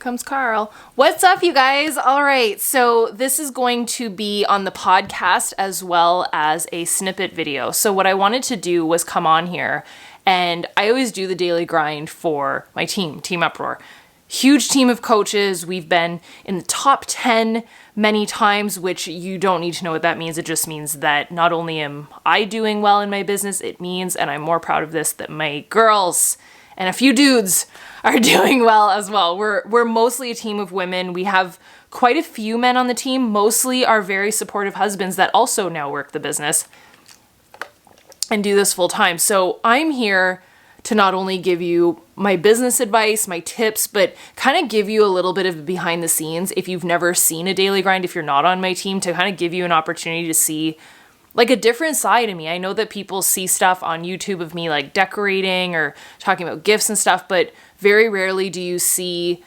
comes Carl. What's up, you guys? All right, so this is going to be on the podcast as well as a snippet video. So what I wanted to do was come on here, and I always do the daily grind for my team, Team Uproar. Huge team of coaches. We've been in the top 10 many times, which you don't need to know what that means. It just means that not only am I doing well in my business, it means, and I'm more proud of this, that my girls and a few dudes are doing well as well. We're mostly a team of women. We have quite a few men on the team, mostly our very supportive husbands that also now work the business and do this full time. So I'm here to not only give you my business advice, my tips, but kind of give you a little bit of behind the scenes if you've never seen a daily grind, if you're not on my team, to kind of give you an opportunity to see like a different side of me. I know that people see stuff on YouTube of me like decorating or talking about gifts and stuff, but very rarely do you see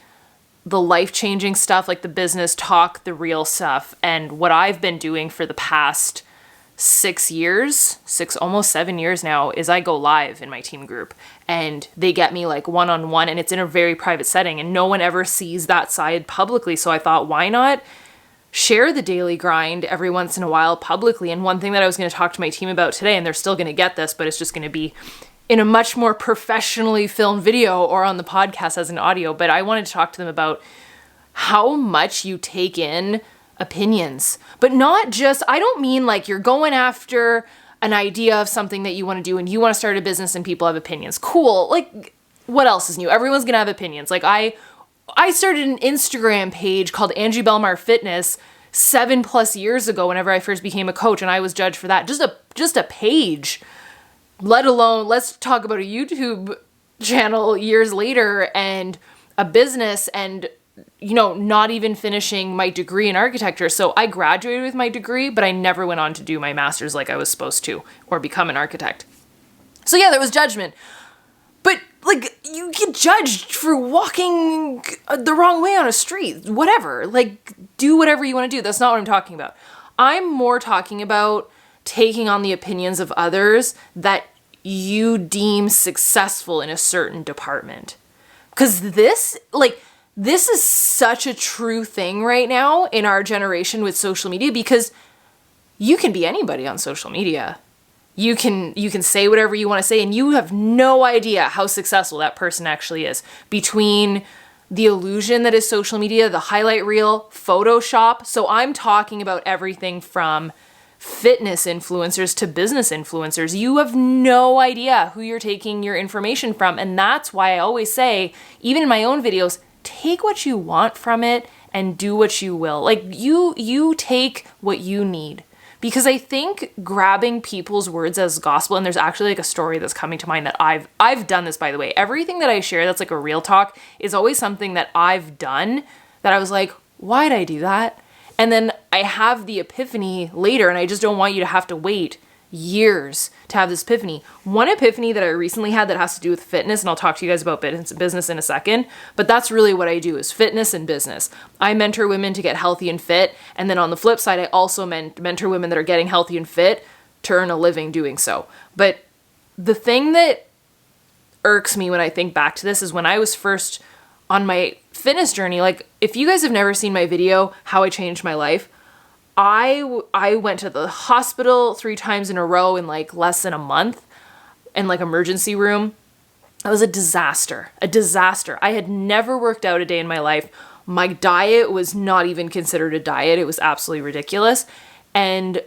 the life-changing stuff, like the business talk, the real stuff. And what I've been doing for the past 6 years, almost 7 years now, is I go live in my team group and they get me like one-on-one, and it's in a very private setting and no one ever sees that side publicly. So I thought, why not share the daily grind every once in a while publicly? And one thing that I was going to talk to my team about today, and they're still going to get this, but it's just going to be in a much more professionally filmed video or on the podcast as an audio, but I wanted to talk to them about how much you take in opinions. But not just, I don't mean like you're going after an idea of something that you want to do and you want to start a business and people have opinions. Cool. Like, what else is new? Everyone's going to have opinions. Like I started an Instagram page called Angie Belmar Fitness 7+ years ago whenever I first became a coach, and I was judged for that. Just a page, let alone let's talk about a YouTube channel years later and a business, and not even finishing my degree in architecture. So I graduated with my degree, but I never went on to do my master's like I was supposed to or become an architect. So yeah, there was judgment. But like, you get judged for walking the wrong way on a street, whatever. Like, do whatever you want to do. That's not what I'm talking about. I'm more talking about taking on the opinions of others that you deem successful in a certain department. Because this is such a true thing right now in our generation with social media, because you can be anybody on social media. You can say whatever you want to say, and you have no idea how successful that person actually is. Between the illusion that is social media, the highlight reel, Photoshop. So I'm talking about everything from fitness influencers to business influencers. You have no idea who you're taking your information from. And that's why I always say, even in my own videos, take what you want from it and do what you will. Like you take what you need. Because I think grabbing people's words as gospel, and there's actually like a story that's coming to mind that I've done this, by the way. Everything that I share that's like a real talk is always something that I've done that I was like, why'd I do that? And then I have the epiphany later, and I just don't want you to have to wait years to have this epiphany. One epiphany that I recently had that has to do with fitness, and I'll talk to you guys about business in a second, but that's really what I do, is fitness and business. I mentor women to get healthy and fit, and then on the flip side, I also mentor women that are getting healthy and fit to earn a living doing so. But the thing that irks me when I think back to this is when I was first on my fitness journey. Like, if you guys have never seen my video, How I Changed My Life, I went to the hospital 3 times in a row in like less than a month in like emergency room. It was a disaster. I had never worked out a day in my life. My diet was not even considered a diet. It was absolutely ridiculous. And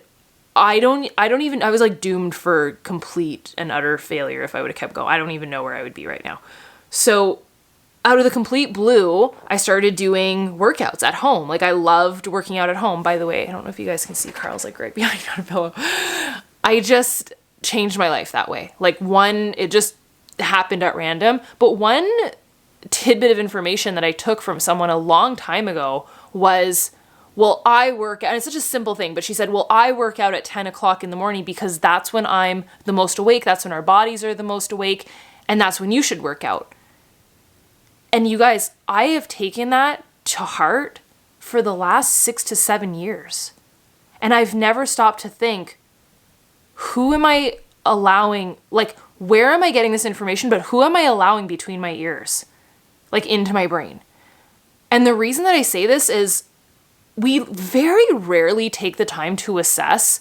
I was like doomed for complete and utter failure if I would have kept going. I don't even know where I would be right now. So out of the complete blue, I started doing workouts at home. Like, I loved working out at home. By the way, I don't know if you guys can see Carl's like right behind me on a pillow. I just changed my life that way. Like, it just happened at random. But one tidbit of information that I took from someone a long time ago was, well, I work, and it's such a simple thing, but she said, well, I work out at 10 o'clock in the morning because that's when I'm the most awake. That's when our bodies are the most awake. And that's when you should work out. And you guys, I have taken that to heart for the last 6 to 7 years. And I've never stopped to think, who am I allowing, like, where am I getting this information, but who am I allowing between my ears, like into my brain? And the reason that I say this is we very rarely take the time to assess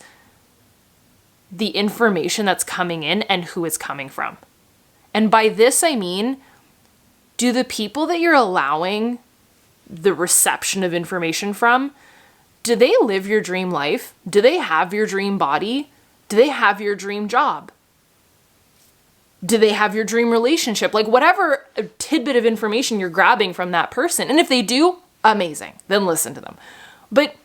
the information that's coming in and who it's coming from. And by this, I mean, do the people that you're allowing the reception of information from, do they live your dream life? Do they have your dream body? Do they have your dream job? Do they have your dream relationship? Like whatever tidbit of information you're grabbing from that person. And if they do, amazing. Then listen to them. But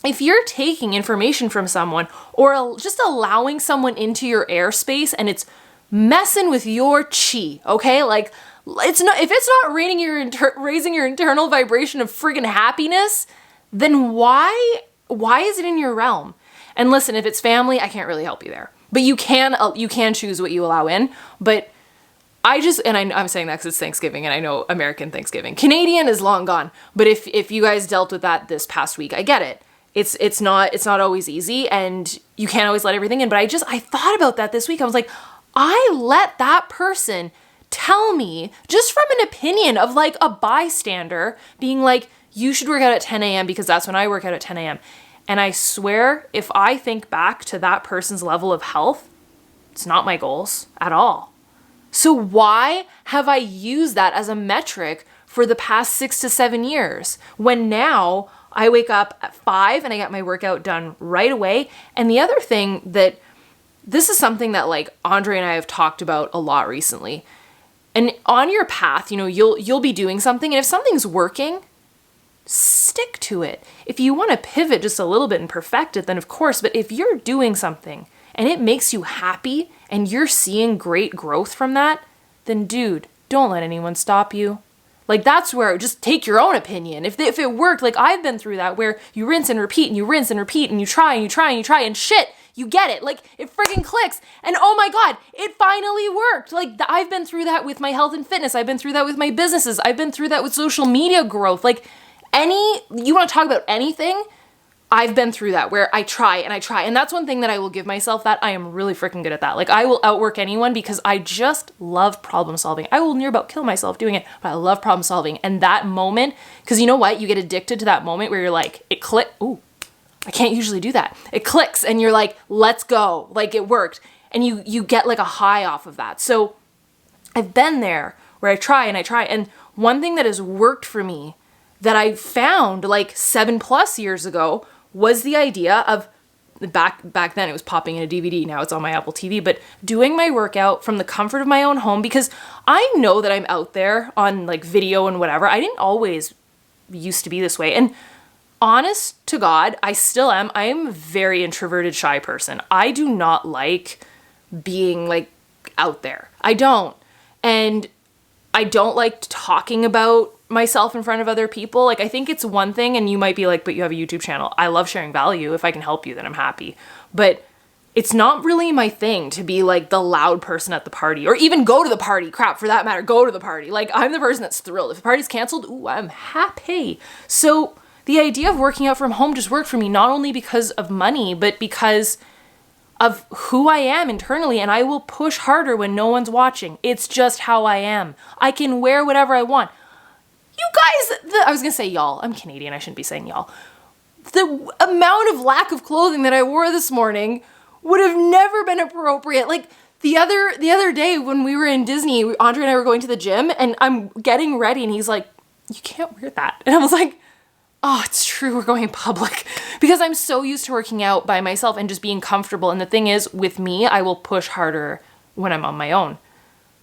if you're taking information from someone or just allowing someone into your airspace and it's messing with your chi, okay? Like it's not, if it's not raising your internal vibration of friggin' happiness, then why is it in your realm? And listen, if it's family, I can't really help you there. But you can choose what you allow in. But I'm saying that because it's Thanksgiving and I know American Thanksgiving. Canadian is long gone. But if you guys dealt with that this past week, I get it. It's not always easy and you can't always let everything in. But I thought about that this week. I was like, I let that person tell me just from an opinion of like a bystander being like, you should work out at 10 a.m. because that's when I work out at 10 a.m. And I swear, if I think back to that person's level of health, it's not my goals at all. So why have I used that as a metric for the past 6 to 7 years when now I wake up at 5 and I get my workout done right away? And the other thing that this is something that like Andre and I have talked about a lot recently. And on your path, you'll be doing something, and if something's working, stick to it. If you want to pivot just a little bit and perfect it, then of course, but if you're doing something and it makes you happy and you're seeing great growth from that, then dude, don't let anyone stop you. Like that's where, just take your own opinion. If it worked, like I've been through that where you rinse and repeat and you rinse and repeat and you try and you try and you try and shit, you get it. Like it friggin' clicks. And oh my God, it finally worked. Like I've been through that with my health and fitness. I've been through that with my businesses. I've been through that with social media growth. Like you want to talk about anything, I've been through that where I try. And that's one thing that I will give myself, that I am really freaking good at that. Like I will outwork anyone because I just love problem solving. I will near about kill myself doing it, but I love problem solving. And that moment, because you know what? You get addicted to that moment where you're like, it click. Ooh, I can't usually do that. It clicks and you're like, let's go. Like it worked. And you get like a high off of that. So I've been there where I try. And one thing that has worked for me that I found like 7+ years ago was the idea of, back then it was popping in a DVD, now it's on my Apple TV, but doing my workout from the comfort of my own home, because I know that I'm out there on like video and whatever. I didn't always used to be this way. And honest to God, I still am. I am a very introverted, shy person. I do not like being like out there. I don't. And I don't like talking about myself in front of other people. Like I think it's one thing, and you might be like, but you have a YouTube channel. I love sharing value. If I can help you, then I'm happy. But it's not really my thing to be like the loud person at the party, or even go to the party. Crap, for that matter, go to the party. Like I'm the person that's thrilled. If the party's canceled, ooh, I'm happy. So the idea of working out from home just worked for me, not only because of money, but because of who I am internally, and I will push harder when no one's watching. It's just how I am. I can wear whatever I want. You guys, I was gonna say y'all. I'm Canadian, I shouldn't be saying y'all. The amount of lack of clothing that I wore this morning would have never been appropriate. Like the other day when we were in Disney, Andre and I were going to the gym, and I'm getting ready, and he's like, you can't wear that. And I was like, oh, it's true, we're going in public. Because I'm so used to working out by myself and just being comfortable. And the thing is, with me, I will push harder when I'm on my own.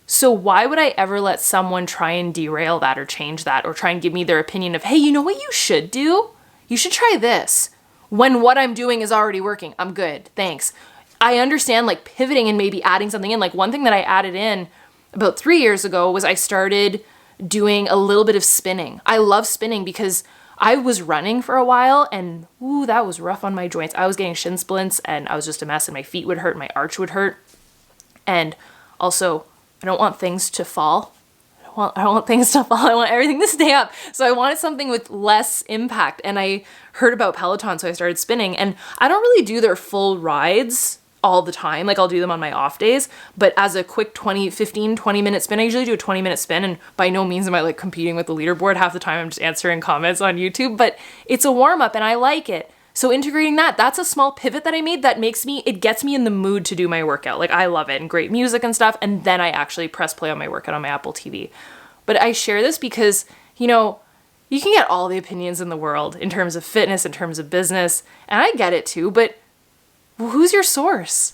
So why would I ever let someone try and derail that or change that or try and give me their opinion of, hey, you know what you should do? You should try this. When what I'm doing is already working. I'm good, thanks. I understand like pivoting and maybe adding something in. Like one thing that I added in about 3 years ago was I started doing a little bit of spinning. I love spinning because I was running for a while and ooh, that was rough on my joints. I was getting shin splints and I was just a mess, and my feet would hurt, my arch would hurt. And also, I don't want things to fall. I don't want things to fall. I want everything to stay up. So I wanted something with less impact. And I heard about Peloton, so I started spinning. And I don't really do their full rides. all the time. Like I'll do them on my off days, but as a quick 20-minute spin, I usually do a 20-minute spin, and by no means am I like competing with the leaderboard. Half the time I'm just answering comments on YouTube, but it's a warm up and I like it. So integrating that's a small pivot that I made that it gets me in the mood to do my workout. Like I love it, and great music and stuff. And then I actually press play on my workout on my Apple TV. But I share this because, you can get all the opinions in the world in terms of fitness, in terms of business, and I get it too, but who's your source?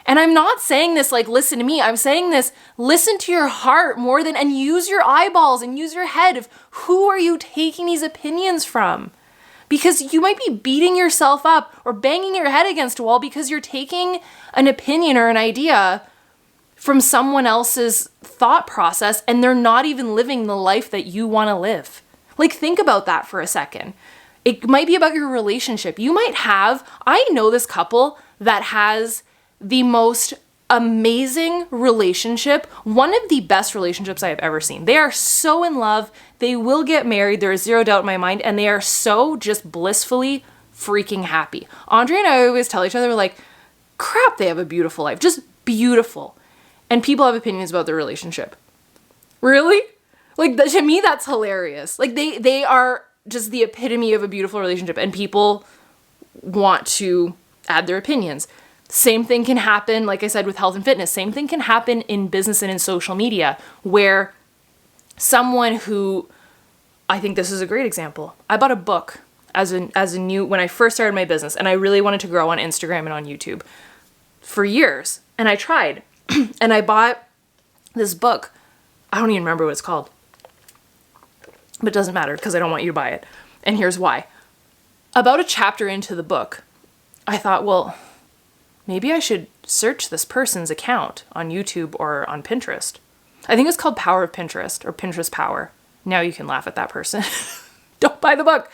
And I'm not saying this like, listen to me. I'm saying this, listen to your heart and use your eyeballs and use your head of who are you taking these opinions from? Because you might be beating yourself up or banging your head against a wall because you're taking an opinion or an idea from someone else's thought process and they're not even living the life that you want to live. Like, think about that for a second. It might be about your relationship. I know this couple that has the most amazing relationship, one of the best relationships I have ever seen. They are so in love. They will get married. There is zero doubt in my mind. And they are so just blissfully freaking happy. Andre and I always tell each other, like, crap, they have a beautiful life. Just beautiful. And people have opinions about their relationship. Really? Like, to me, that's hilarious. Like, they are just the epitome of a beautiful relationship, and people want to add their opinions. Same thing can happen, like I said, with health and fitness. Same thing can happen in business and in social media, where someone who, I think this is a great example. I bought a book when I first started my business, and I really wanted to grow on Instagram and on YouTube for years. And I tried, and I bought this book. I don't even remember what it's called. But it doesn't matter because I don't want you to buy it. And here's why. About a chapter into the book, I thought, well, maybe I should search this person's account on YouTube or on Pinterest. I think it's called Power of Pinterest or Pinterest Power. Now you can laugh at that person. Don't buy the book.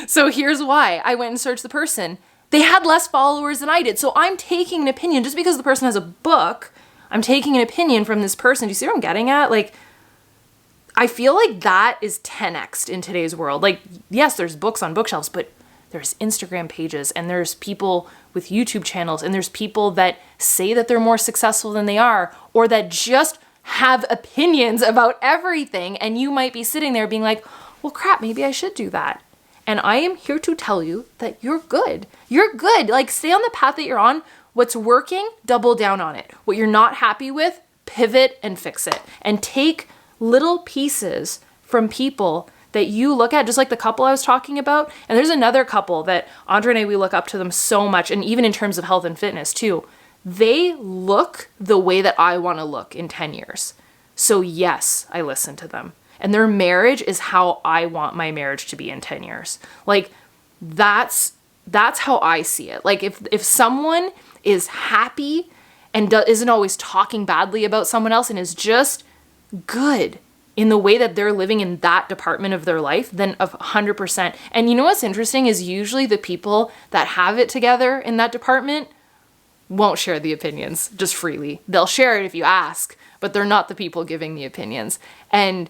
So here's why. I went and searched the person. They had less followers than I did. So I'm taking an opinion. Just because the person has a book, I'm taking an opinion from this person. Do you see what I'm getting at? Like, I feel like that is 10x'd in today's world. Like, yes, there's books on bookshelves, but there's Instagram pages, and there's people with YouTube channels, and there's people that say that they're more successful than they are, or that just have opinions about everything. And you might be sitting there being like, well, crap, maybe I should do that. And I am here to tell you that you're good. You're good. Like, stay on the path that you're on. What's working, double down on it. What you're not happy with, pivot and fix it. And take little pieces from people that you look at, just like the couple I was talking about. And there's another couple that Andre and I, we look up to them so much. And even in terms of health and fitness too, they look the way that I want to look in 10 years. So yes, I listen to them. And their marriage is how I want my marriage to be in 10 years. Like, that's how I see it. Like, if someone is happy and isn't always talking badly about someone else and is just good in the way that they're living in that department of their life, then 100%. And you know what's interesting is usually the people that have it together in that department won't share the opinions just freely. They'll share it if you ask, but they're not the people giving the opinions. And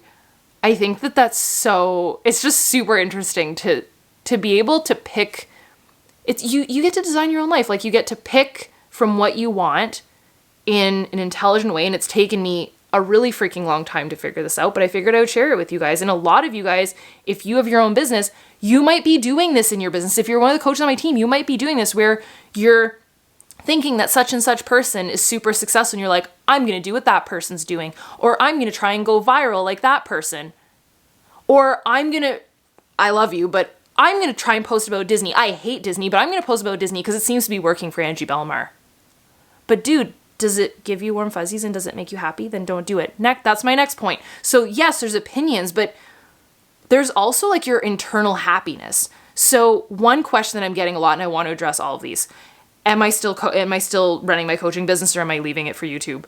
I think it's just super interesting to be able to pick. It's you get to design your own life. Like, you get to pick from what you want in an intelligent way. And it's taken me a really freaking long time to figure this out, but I figured I would share it with you guys. And a lot of you guys, if you have your own business, you might be doing this in your business. If you're one of the coaches on my team, you might be doing this where you're thinking that such and such person is super successful and you're like, I'm going to do what that person's doing, or I'm going to try and go viral like that person, or I love you, but I'm going to try and post about Disney. I hate Disney, but I'm going to post about Disney because it seems to be working for Angie Belmar. But dude, does it give you warm fuzzies and does it make you happy? Then don't do it. That's my next point. So yes, there's opinions, but there's also like your internal happiness. So one question that I'm getting a lot, and I want to address all of these. Am I still running my coaching business, or am I leaving it for YouTube?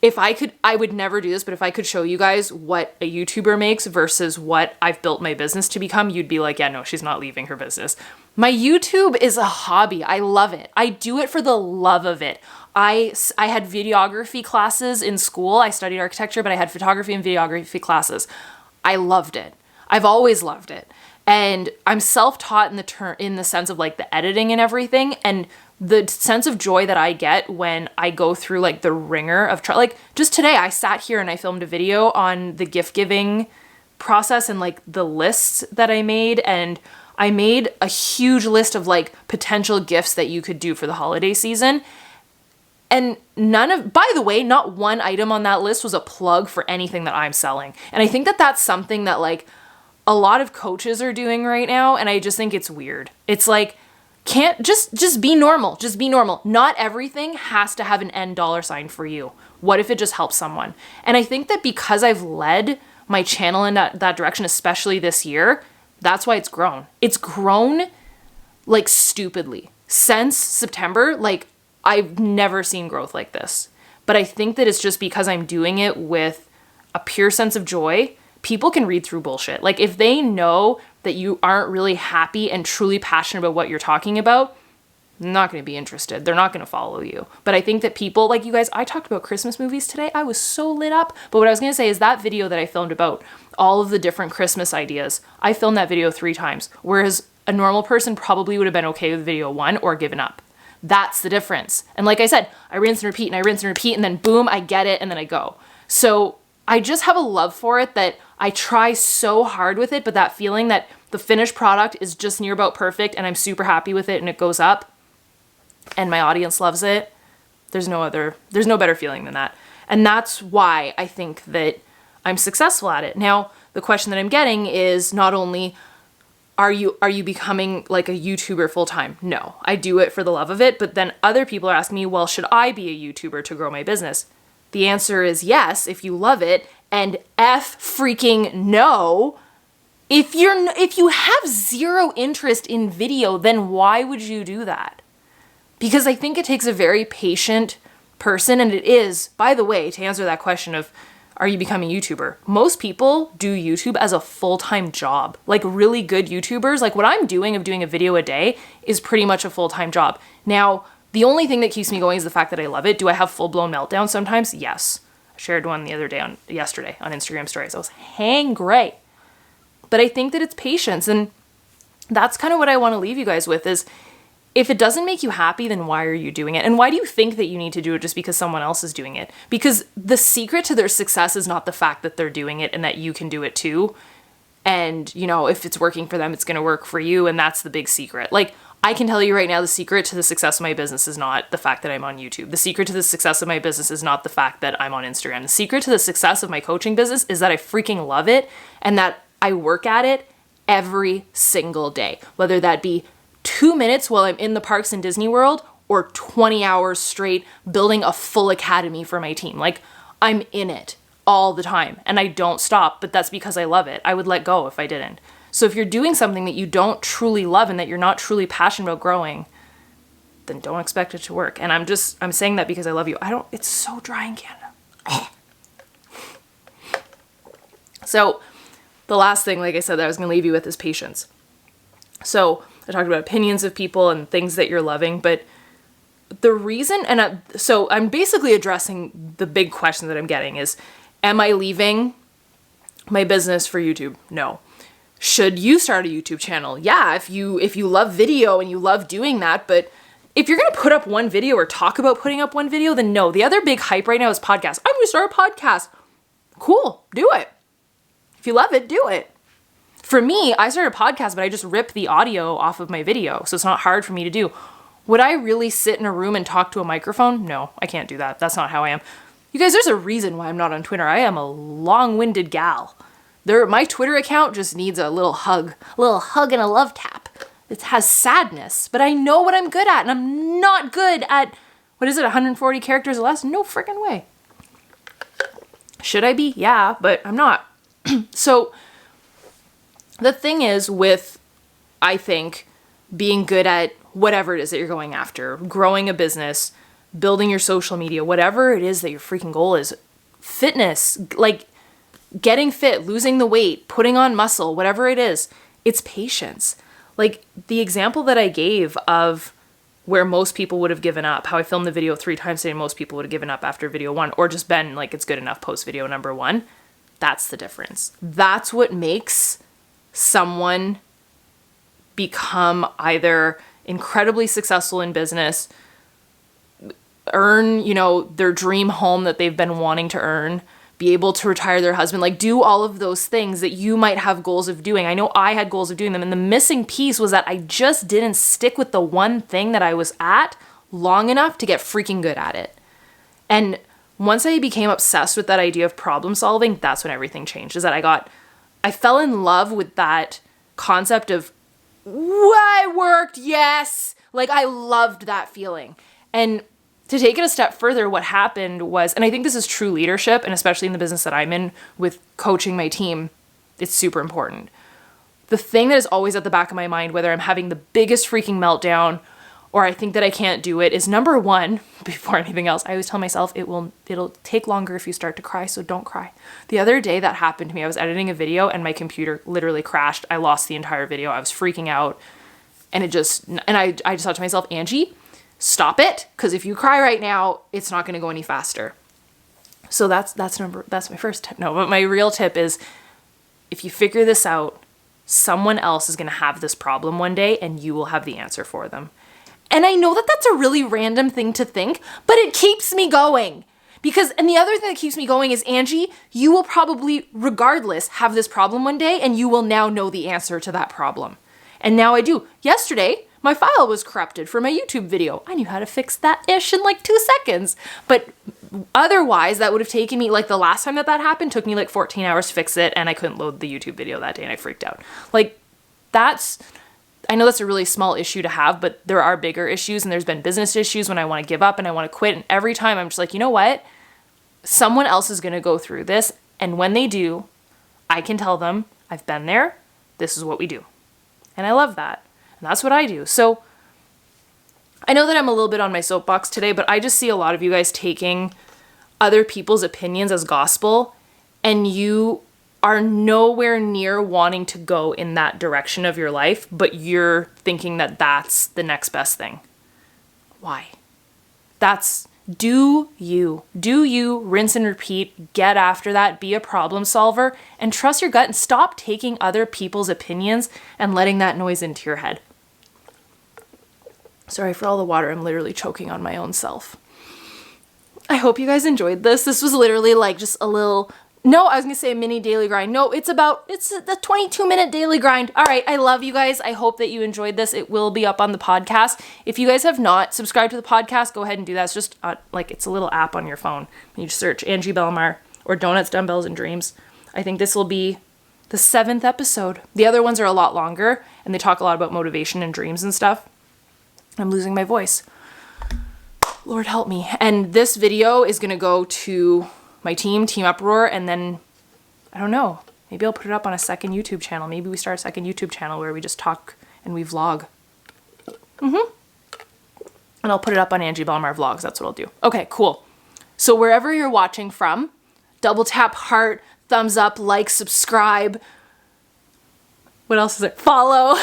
If I could, I would never do this, but if I could show you guys what a YouTuber makes versus what I've built my business to become, you'd be like, yeah, no, she's not leaving her business. My YouTube is a hobby. I love it. I do it for the love of it. I had videography classes in school. I studied architecture, but I had photography and videography classes. I loved it. I've always loved it. And I'm self-taught in the sense of like the editing and everything. And the sense of joy that I get when I go through like the ringer of like just today I sat here and I filmed a video on the gift giving process and like the lists that I made, and I made a huge list of like potential gifts that you could do for the holiday season. And by the way, not one item on that list was a plug for anything that I'm selling. And I think that that's something that like a lot of coaches are doing right now. And I just think it's weird. It's like, can't just be normal. Just be normal. Not everything has to have an end dollar sign for you. What if it just helps someone? And I think that because I've led my channel in that direction, especially this year, that's why it's grown. It's grown like stupidly. Since September, like I've never seen growth like this. But I think that it's just because I'm doing it with a pure sense of joy. People can read through bullshit. Like if they know that you aren't really happy and truly passionate about what you're talking about, they're not going to be interested. They're not going to follow you. But I think that people like you guys, I talked about Christmas movies today. I was so lit up. But what I was going to say is that video that I filmed about all of the different Christmas ideas, I filmed that video 3 times. Whereas a normal person probably would have been okay with video 1 or given up. That's the difference. And like I said, I rinse and repeat and I rinse and repeat and then boom, I get it and then I go. So I just have a love for it that I try so hard with it, but that feeling that the finished product is just near about perfect and I'm super happy with it and it goes up and my audience loves it, there's no better feeling than that. And that's why I think that I'm successful at it. Now, the question that I'm getting is not only are you becoming like a YouTuber full time? No, I do it for the love of it. But then other people are asking me, well, should I be a YouTuber to grow my business? The answer is yes, if you love it, and F freaking no. If you have zero interest in video, then why would you do that? Because I think it takes a very patient person, and it is, by the way, to answer that question of are you becoming a YouTuber? Most people do YouTube as a full-time job. Like really good YouTubers, like what I'm doing of doing a video a day is pretty much a full-time job. Now, the only thing that keeps me going is the fact that I love it. Do I have full-blown meltdowns sometimes? Yes. I shared one yesterday on Instagram stories. I was hangry. But I think that it's patience, and that's kind of what I want to leave you guys with is if it doesn't make you happy, then why are you doing it? And why do you think that you need to do it just because someone else is doing it? Because the secret to their success is not the fact that they're doing it and that you can do it too. And, you know, if it's working for them, it's going to work for you. And that's the big secret. Like, I can tell you right now, the secret to the success of my business is not the fact that I'm on YouTube. The secret to the success of my business is not the fact that I'm on Instagram. The secret to the success of my coaching business is that I freaking love it and that I work at it every single day, whether that be 2 minutes while I'm in the parks in Disney World or 20 hours straight building a full academy for my team. Like, I'm in it all the time and I don't stop, but that's because I love it. I would let go if I didn't. So if you're doing something that you don't truly love and that you're not truly passionate about growing, then don't expect it to work. And I'm saying that because I love you. It's so dry in Canada. So the last thing, like I said, that I was going to leave you with is patience. So I talked about opinions of people and things that you're loving, but the reason, so I'm basically addressing the big question that I'm getting is, am I leaving my business for YouTube? No. Should you start a YouTube channel? Yeah, if you love video and you love doing that, but if you're going to put up one video or talk about putting up one video, then no. The other big hype right now is podcasts. I'm going to start a podcast. Cool, do it. If you love it, do it. For me, I started a podcast, but I just rip the audio off of my video, so it's not hard for me to do. Would I really sit in a room and talk to a microphone? No, I can't do that. That's not how I am. You guys, there's a reason why I'm not on Twitter. I am a long-winded gal. My Twitter account just needs a little hug and a love tap. It has sadness, but I know what I'm good at, and I'm not good at, 140 characters or less? No freaking way. Should I be? Yeah, but I'm not. So the thing is with, I think, being good at whatever it is that you're going after, growing a business, building your social media, whatever it is that your freaking goal is, fitness, like getting fit, losing the weight, putting on muscle, whatever it is, it's patience. Like the example that I gave of where most people would have given up, how I filmed the video 3 times today, most people would have given up after video 1 or just been like, it's good enough post video number 1. That's the difference. That's what makes someone become either incredibly successful in business, earn, their dream home that they've been wanting to earn, be able to retire their husband, like do all of those things that you might have goals of doing. I know I had goals of doing them, and the missing piece was that I just didn't stick with the one thing that I was at long enough to get freaking good at it. And once I became obsessed with that idea of problem solving, that's when everything changed. Is that I fell in love with that concept of, I worked, yes. Like I loved that feeling. And to take it a step further, what happened was, and I think this is true leadership, and especially in the business that I'm in with coaching my team, it's super important. The thing that is always at the back of my mind, whether I'm having the biggest freaking meltdown or I think that I can't do it, is number one, before anything else, I always tell myself it'll take longer if you start to cry, so don't cry. The other day that happened to me, I was editing a video and my computer literally crashed. I lost the entire video. I was freaking out. And I just thought to myself, Angie, stop it, because if you cry right now, it's not going to go any faster. So that's my first tip. No, but my real tip is, if you figure this out, someone else is going to have this problem one day and you will have the answer for them. And I know that that's a really random thing to think, but it keeps me going. And the other thing that keeps me going is, Angie, you will probably, regardless, have this problem one day and you will now know the answer to that problem. And now I do. Yesterday, my file was corrupted for my YouTube video. I knew how to fix that ish in like 2 seconds. But otherwise, that would have taken me, like the last time that happened, took me like 14 hours to fix it, and I couldn't load the YouTube video that day and I freaked out. Like I know that's a really small issue to have, but there are bigger issues, and there's been business issues when I want to give up and I want to quit. And every time I'm just like, you know what? Someone else is going to go through this. And when they do, I can tell them, I've been there. This is what we do. And I love that. And that's what I do. So I know that I'm a little bit on my soapbox today, but I just see a lot of you guys taking other people's opinions as gospel, and you are nowhere near wanting to go in that direction of your life, but you're thinking that that's the next best thing. Why? Do you, rinse and repeat, get after that, be a problem solver, and trust your gut, and stop taking other people's opinions and letting that noise into your head. Sorry for all the water, I'm literally choking on my own self. I hope you guys enjoyed this. This was literally like just a little, no, I was gonna say a mini daily grind. No, it's the 22-minute daily grind. All right, I love you guys. I hope that you enjoyed this. It will be up on the podcast. If you guys have not subscribed to the podcast, go ahead and do that. It's just it's a little app on your phone. You just search Angie Bellemare or Donuts, Dumbbells, and Dreams. I think this will be the 7th episode. The other ones are a lot longer, and they talk a lot about motivation and dreams and stuff. I'm losing my voice. Lord help me. And this video is going to go to my team, Team Uproar, and then, I don't know, maybe I'll put it up on a second YouTube channel. Maybe we start a second YouTube channel where we just talk and we vlog. And I'll put it up on Angie Bellemare Vlogs. That's what I'll do. Okay, cool. So wherever you're watching from, double tap heart, thumbs up, like, subscribe. What else is it? Follow.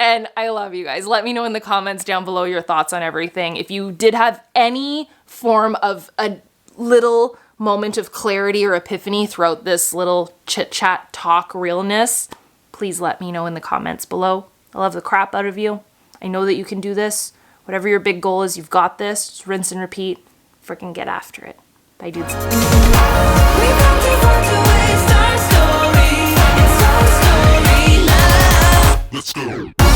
And I love you guys. Let me know in the comments down below your thoughts on everything. If you did have any form of a little moment of clarity or epiphany throughout this little chit chat talk realness, please let me know in the comments below. I love the crap out of you. I know that you can do this. Whatever your big goal is, you've got this. Just rinse and repeat. Freaking get after it. Bye, dudes. Let's go.